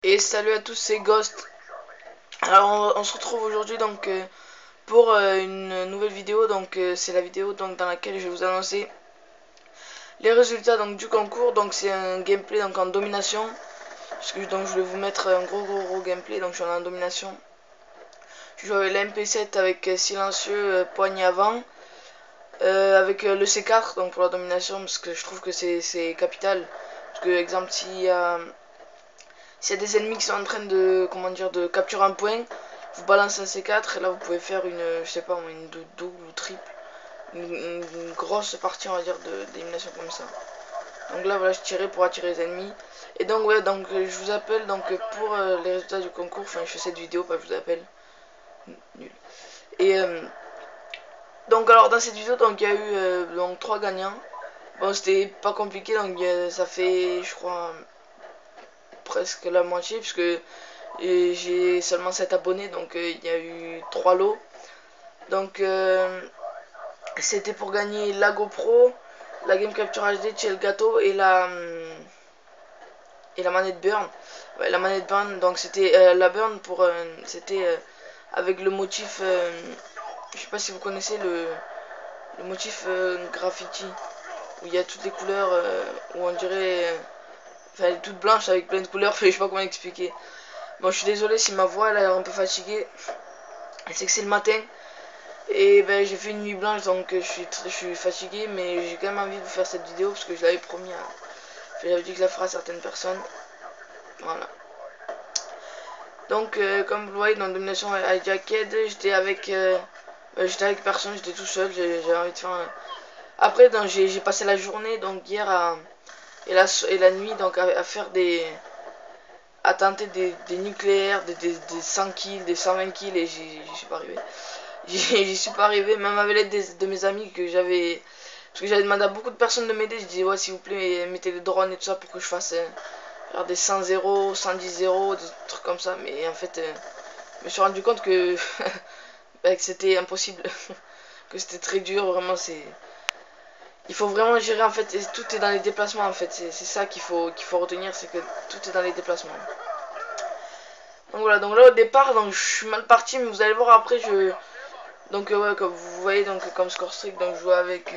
Et salut à tous, c'est Ghost. Alors on se retrouve aujourd'hui donc pour une nouvelle vidéo. Donc c'est la vidéo donc dans laquelle je vais vous annoncer les résultats donc du concours. Donc c'est un gameplay donc en domination. Donc je vais vous mettre un gros gameplay. Donc je suis en domination. Je joue avec la MP7 avec silencieux poignée avant. Avec le C4 donc pour la domination, parce que je trouve que c'est capital. Parce que exemple s'il y a des ennemis qui sont en train de, comment dire, de capturer un point, vous balancez un C4 et là vous pouvez faire une, je sais pas, une double ou triple, une grosse partie on va dire d'élimination comme ça. Donc là voilà, je tirais pour attirer les ennemis. Et donc ouais, donc je vous appelle donc pour les résultats du concours. Enfin je fais cette vidéo, pas je vous appelle. Nul. Et donc alors dans cette vidéo donc il y a eu donc 3 gagnants. Bon c'était pas compliqué, donc ça fait je crois presque la moitié, puisque j'ai seulement 7 abonnés, donc il y a eu 3 lots. Donc c'était pour gagner la GoPro, la Game Capture HD chez le gâteau et la manette Burn. Ouais, la manette Burn, donc c'était la Burn pour c'était avec le motif, je sais pas si vous connaissez le motif graffiti, où il y a toutes les couleurs, où on dirait, enfin elle est toute blanche avec plein de couleurs, je sais pas comment expliquer. Bon, je suis désolé si ma voix elle a l'air un peu fatiguée. C'est que c'est le matin. Et ben j'ai fait une nuit blanche, donc je suis fatigué, mais j'ai quand même envie de vous faire cette vidéo parce que je l'avais promis j'avais dit que je la ferai à certaines personnes. Voilà. Donc comme vous le voyez dans Domination Hijacked, j'étais avec personne, j'étais tout seul, j'avais envie de faire Après j'ai passé la journée donc hier et la nuit donc à faire à tenter des nucléaires, des 100 kills, des 120 kills, et j'y suis pas arrivé. J'y suis pas arrivé, même avec l'aide de mes amis que j'avais. Parce que j'avais demandé à beaucoup de personnes de m'aider. Je dis ouais, s'il vous plaît, mettez les drones et tout ça pour que je fasse genre des 100-0, 110-0, des trucs comme ça. Mais en fait, je me suis rendu compte que, bah, que c'était impossible. Que c'était très dur, vraiment. Il faut vraiment gérer en fait. Et tout est dans les déplacements en fait. C'est ça qu'il faut retenir, c'est que tout est dans les déplacements. Donc voilà, donc là au départ, donc je suis mal parti, mais vous allez voir après, donc ouais, comme vous voyez, donc comme score strict, donc je joue avec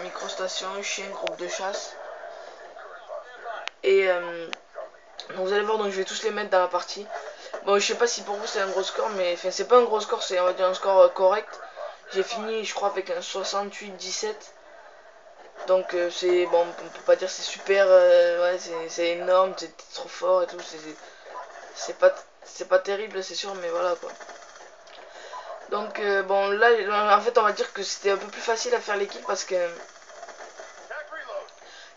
microstation, chien, groupe de chasse. Et donc vous allez voir, donc je vais tous les mettre dans la partie. Bon, je sais pas si pour vous c'est un gros score, mais enfin c'est pas un gros score, c'est on va dire un score correct. J'ai fini, je crois, avec un 68-17. Donc c'est bon, on peut pas dire c'est super, ouais, c'est énorme, c'est trop fort et tout. C'est pas terrible, c'est sûr, mais voilà quoi. Donc bon là en fait on va dire que c'était un peu plus facile à faire l'équipe parce que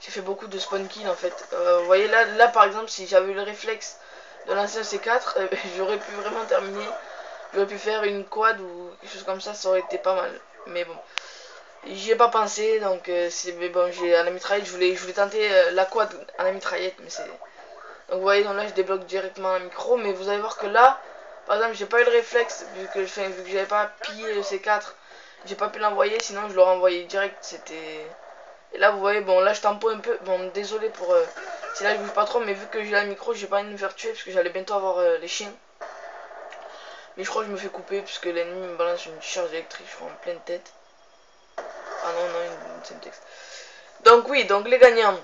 j'ai fait beaucoup de spawn kill en fait. Vous voyez là par exemple si j'avais eu le réflexe de lancer un C4, j'aurais pu vraiment terminer. J'aurais pu faire une quad ou quelque chose comme ça aurait été pas mal. Mais bon, j'y ai pas pensé, donc mais bon, j'ai à la mitraillette, je voulais tenter la quad à la mitraillette, mais c'est. Donc vous voyez, donc là je débloque directement un micro, mais vous allez voir que là, par exemple, j'ai pas eu le réflexe vu que j'avais pas pillé le C4, j'ai pas pu l'envoyer, sinon je l'aurais envoyé direct, c'était. Et là vous voyez, bon là je tamponne un peu, bon désolé pour si là je bouge pas trop, mais vu que j'ai la micro, j'ai pas envie de me faire tuer parce que j'allais bientôt avoir les chiens. Mais je crois que je me fais couper puisque l'ennemi me balance une charge électrique, je crois en pleine tête. Ah non, c'est une texte. Donc oui, donc les gagnants.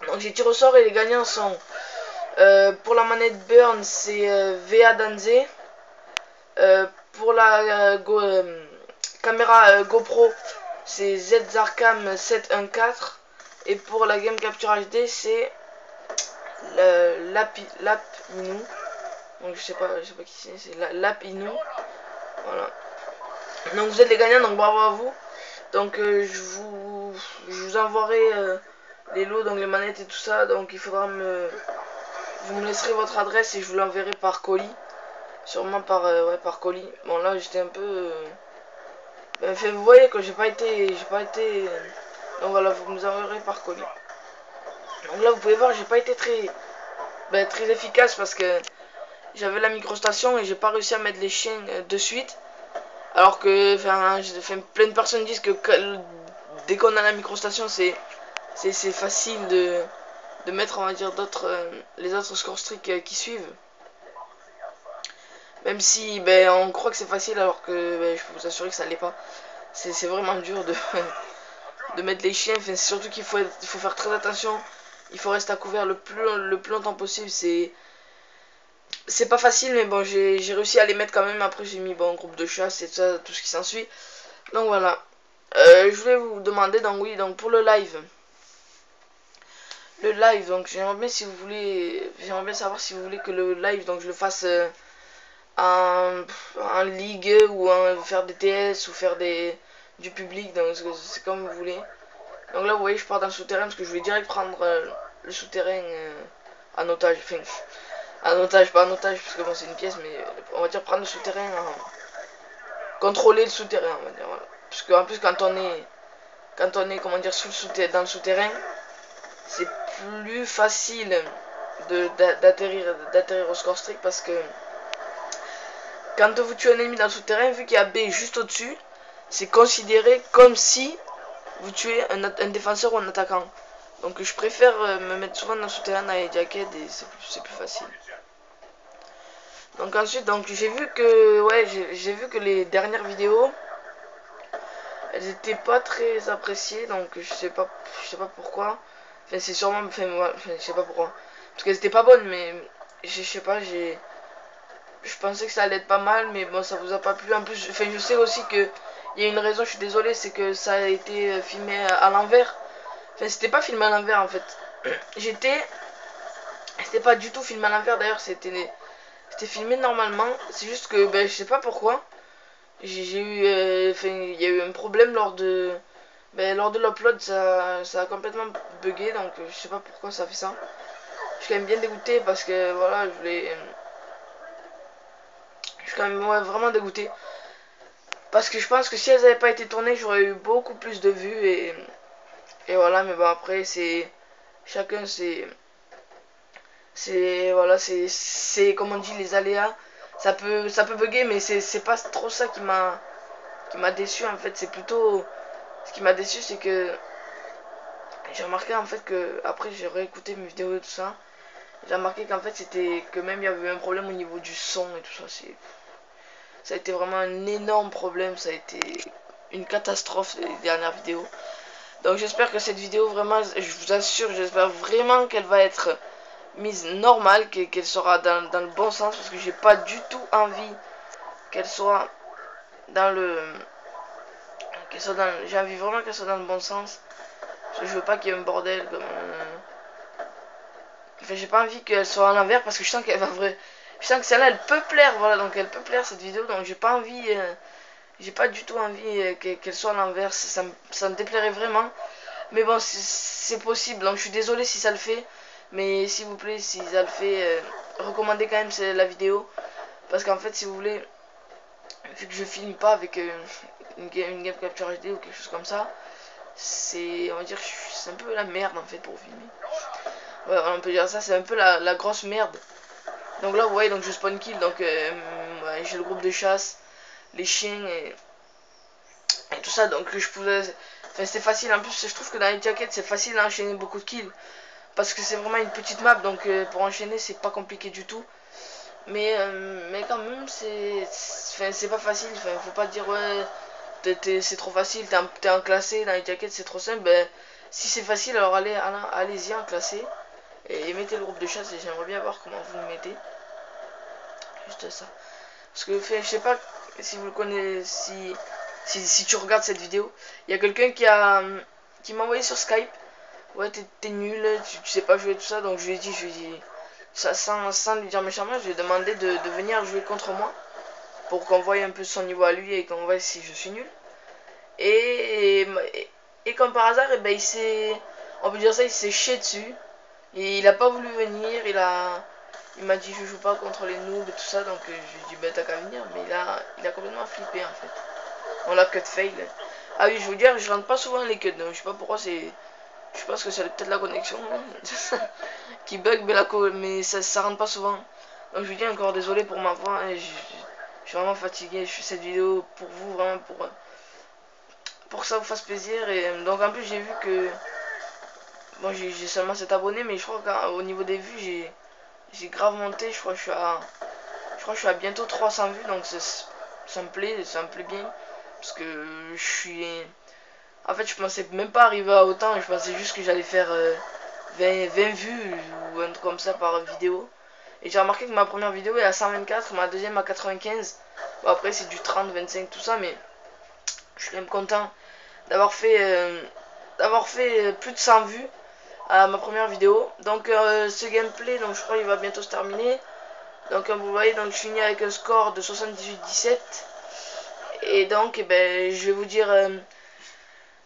Donc j'ai tiré au sort et les gagnants sont pour la manette Burn, c'est VA Danze. Pour la caméra GoPro, c'est ZZarcam 714. Et pour la Game Capture HD, c'est Lapinu. Donc je sais pas qui c'est Lapinu. Voilà. Donc vous êtes les gagnants, donc bravo à vous. Donc je vous envoierai les lots, donc les manettes et tout ça. Donc il faudra vous me laisserez votre adresse et je vous l'enverrai par colis. Sûrement ouais, par colis. Bon là j'étais un peu enfin, vous voyez que j'ai pas été donc voilà, vous me enverrez par colis. Donc là vous pouvez voir, j'ai pas été très efficace parce que j'avais la microstation et j'ai pas réussi à mettre les chiens de suite. Alors que plein de personnes disent que dès qu'on a la microstation c'est facile de mettre, on va dire, les autres score streaks qui suivent. Même si ben, on croit que c'est facile alors que ben, je peux vous assurer que ça l'est pas. C'est vraiment dur de, de mettre les chiens. Enfin, c'est surtout qu'il faut faire très attention. Il faut rester à couvert le plus longtemps possible. C'est pas facile, mais bon, j'ai réussi à les mettre quand même. Après, j'ai mis bon groupe de chasse et tout ça, tout ce qui s'ensuit. Donc voilà. Je voulais vous demander, donc oui, donc pour le live. Le live, donc j'aimerais bien si vous voulez, j'aimerais bien savoir si vous voulez que le live, donc je le fasse en ligue ou faire des TS ou faire du public, donc c'est comme vous voulez. Donc là, vous voyez, je pars dans le souterrain parce que je vais direct prendre le souterrain en otage. Enfin, en otage, pas en otage, parce que bon, c'est une pièce, mais on va dire prendre le souterrain, contrôler le souterrain, on va dire, voilà. Parce qu'en plus, quand on est, comment dire, dans le souterrain, c'est plus facile d'atterrir au score strict parce que quand vous tuez un ennemi dans le souterrain, vu qu'il y a B juste au-dessus, c'est considéré comme si vous tuez un défenseur ou un attaquant. Donc je préfère me mettre souvent dans le souterrain dans les jackets et c'est plus facile. Donc ensuite, donc j'ai vu que j'ai vu que les dernières vidéos elles étaient pas très appréciées, donc je sais pas pourquoi. Enfin c'est sûrement je sais pas pourquoi. Parce qu'elles étaient pas bonnes, mais je sais pas, je pensais que ça allait être pas mal, mais bon, ça vous a pas plu. En plus, enfin, je sais aussi que il y a une raison, je suis désolé, c'est que ça a été filmé à l'envers. Enfin, c'était pas filmé à l'envers en fait. C'était pas du tout filmé à l'envers d'ailleurs, c'était filmé normalement. C'est juste que, ben, je sais pas pourquoi. J'ai eu, enfin, il y a eu un problème lors de l'upload, ça a complètement bugué, donc je sais pas pourquoi ça fait ça. Je suis quand même bien dégoûté parce que voilà, je suis quand même vraiment dégoûté. Parce que je pense que si elles n'avaient pas été tournées, j'aurais eu beaucoup plus de vues et voilà, mais bon après chacun voilà, c'est comme on dit les aléas. Ça peut bugger, mais c'est pas trop ça qui m'a déçu en fait. C'est plutôt ce qui m'a déçu, c'est que j'ai remarqué en fait que après j'ai réécouté mes vidéos et tout ça. J'ai remarqué qu'en fait c'était que même il y avait un problème au niveau du son et tout ça. Ça a été vraiment un énorme problème. Ça a été une catastrophe les dernières vidéos. Donc j'espère que cette vidéo vraiment, je vous assure, j'espère vraiment qu'elle va être mise normale, qu'elle sera dans le bon sens, parce que j'ai pas du tout envie qu'elle soit dans le... J'ai envie vraiment qu'elle soit dans le bon sens. Parce que je veux pas qu'il y ait un bordel comme... Enfin, j'ai pas envie qu'elle soit à l'envers parce que je sens qu'elle va vrai. Je sens que celle-là elle peut plaire, voilà, donc elle peut plaire cette vidéo, donc j'ai pas envie, j'ai pas du tout envie qu'elle soit à l'envers, ça me déplairait vraiment. Mais bon, c'est possible, donc je suis désolé si ça le fait, mais s'il vous plaît, si ça le fait, recommandez quand même la vidéo, parce qu'en fait, si vous voulez, vu que je filme pas avec une game capture HD ou quelque chose comme ça, on va dire, c'est un peu la merde en fait pour filmer. Ouais, on peut dire ça, c'est un peu la grosse merde. Donc là, vous voyez, donc je spawn kill, donc ouais, j'ai le groupe de chasse, les chiens et tout ça, donc je pouvais... Enfin, c'est facile, en plus, je trouve que dans les jackets, c'est facile à enchaîner beaucoup de kills. Parce que c'est vraiment une petite map, donc pour enchaîner, c'est pas compliqué du tout. Mais quand même, c'est pas facile, enfin, faut pas dire, ouais, c'est trop facile, t'es en classé, dans les jackets, c'est trop simple. Ben, si c'est facile, alors allez-y en classé. Et mettez le groupe de chasse, et j'aimerais bien voir comment vous le mettez. Juste ça. Parce que je sais pas si vous le connaissez, si tu regardes cette vidéo, il y a quelqu'un qui m'a envoyé sur Skype. Ouais, t'es nul, tu sais pas jouer tout ça, donc je lui ai dit ça sans lui dire méchamment, je lui ai demandé de venir jouer contre moi pour qu'on voie un peu son niveau à lui et qu'on voie si je suis nul. Et comme par hasard, et ben on peut dire ça, il s'est chié dessus. Et il a pas voulu venir, il m'a dit je joue pas contre les noobs et tout ça, donc je lui ai dit bah t'as qu'à venir, mais il a complètement flippé en fait. On l'a cut fail. Ah oui, je veux dire, je rentre pas souvent les cuts, donc je sais pas pourquoi c'est... Je pense que c'est peut-être la connexion qui bug, mais ça rentre pas souvent. Donc je vous dis encore désolé pour ma voix, hein, je suis vraiment fatigué, je fais cette vidéo pour vous, vraiment pour que ça vous fasse plaisir. Et donc en plus j'ai vu que bon, j'ai seulement 7 abonnés, mais je crois qu'au niveau des vues, j'ai grave monté. Je crois que je suis à bientôt 300 vues, donc ça me plaît bien. Parce que je suis... En fait, je pensais même pas arriver à autant, je pensais juste que j'allais faire 20 vues ou un truc comme ça par vidéo. Et j'ai remarqué que ma première vidéo est à 124, ma deuxième à 95. Bon, après, c'est du 30, 25, tout ça, mais je suis même content d'avoir fait plus de 100 vues à ma première vidéo. Donc, ce gameplay, donc je crois qu'il va bientôt se terminer. Donc, comme vous voyez, donc je finis avec un score de 78-17. Et donc, eh ben, je vais vous dire...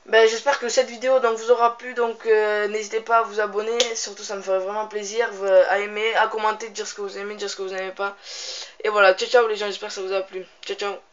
ben, j'espère que cette vidéo donc, vous aura plu, donc n'hésitez pas à vous abonner, surtout ça me ferait vraiment plaisir, à aimer, à commenter, dire ce que vous aimez, dire ce que vous n'aimez pas. Et voilà, ciao ciao les gens, j'espère que ça vous a plu. Ciao ciao.